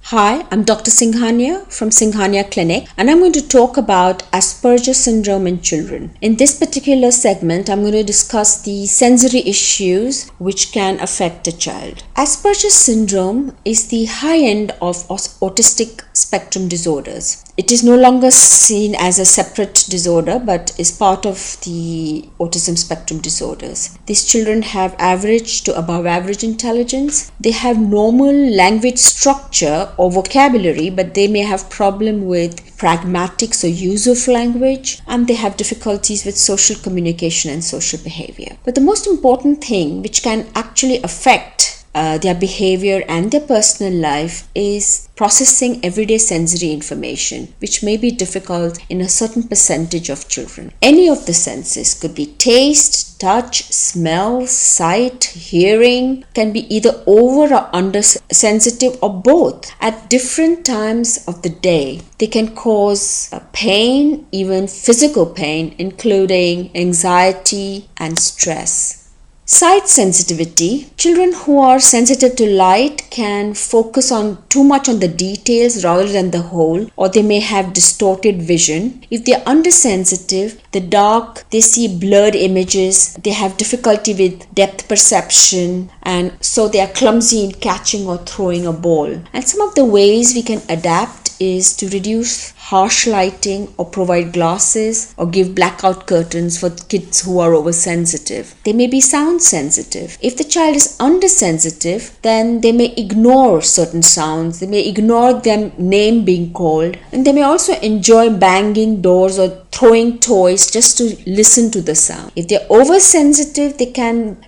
Hi, I'm Dr. Singhania from Singhania Clinic, and I'm going to talk about Asperger syndrome in children. In this particular segment, I'm going to discuss the sensory issues which can affect a child. Asperger syndrome is the high end of autistic spectrum disorders. It is no longer seen as a separate disorder but is part of the autism spectrum disorders. These children have average to above average intelligence. They have normal language structure or vocabulary, but they may have problem with pragmatics or use of language, and they have difficulties with social communication and social behavior. But the most important thing which can actually affect their behavior and their personal life is processing everyday sensory information, which may be difficult in a certain percentage of children. Any of the senses could be taste, touch, smell, sight, hearing, can be either over or under sensitive or both. At different times of the day, they can cause pain, even physical pain, including anxiety and stress. Sight sensitivity. Children who are sensitive to light can focus on too much on the details rather than the whole, or they may have distorted vision. If they are undersensitive, the dark, they see blurred images, they have difficulty with depth perception, and so they are clumsy in catching or throwing a ball. And some of the ways we can adapt is to reduce harsh lighting or provide glasses or give blackout curtains for kids who are oversensitive. They may be sound sensitive. If the child is undersensitive, then they may ignore certain sounds. They may ignore their name being called, and they may also enjoy banging doors or throwing toys just to listen to the sound. If they're oversensitive,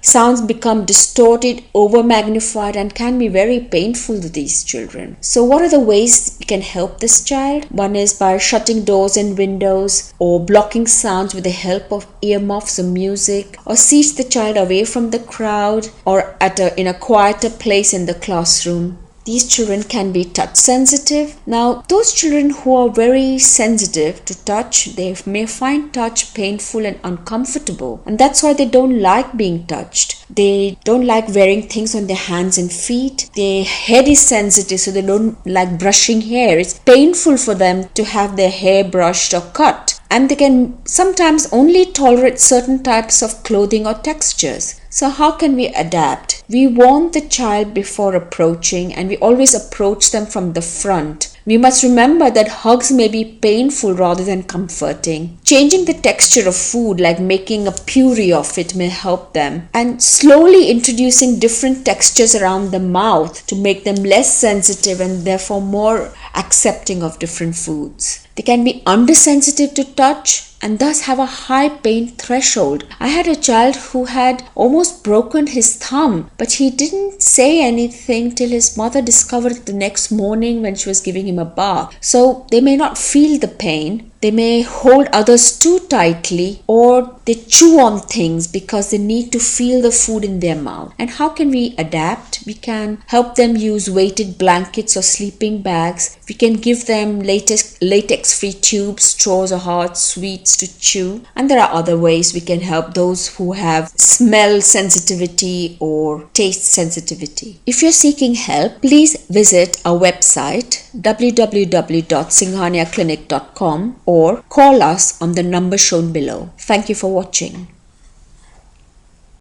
sounds become distorted, over magnified, and can be very painful to these children. So what are the ways we can help this child? One is by shutting doors and windows, or blocking sounds with the help of earmuffs or music, or seat the child away from the crowd or in a quieter place in the classroom. These children can be touch sensitive. Now, those children who are very sensitive to touch, they may find touch painful and uncomfortable, and that's why they don't like being touched. They don't like wearing things on their hands and feet. Their head is sensitive, so they don't like brushing hair. It's painful for them to have their hair brushed or cut. And they can sometimes only tolerate certain types of clothing or textures. So how can we adapt? We warn the child before approaching, and we always approach them from the front. We must remember that hugs may be painful rather than comforting. Changing the texture of food, like making a puree of it, may help them. And slowly introducing different textures around the mouth to make them less sensitive and therefore more accepting of different foods. They can be undersensitive to touch and thus have a high pain threshold. I had a child who had almost broken his thumb, but he didn't say anything till his mother discovered it the next morning when she was giving him a bath. So they may not feel the pain. They may hold others too tightly, or they chew on things because they need to feel the food in their mouth. And how can we adapt? We can help them use weighted blankets or sleeping bags. We can give them latex-free tubes, straws, or hard sweets to chew. And there are other ways we can help those who have smell sensitivity or taste sensitivity. If you're seeking help, please visit our website www.singhaniaclinic.com or call us on the number shown below. Thank you for watching.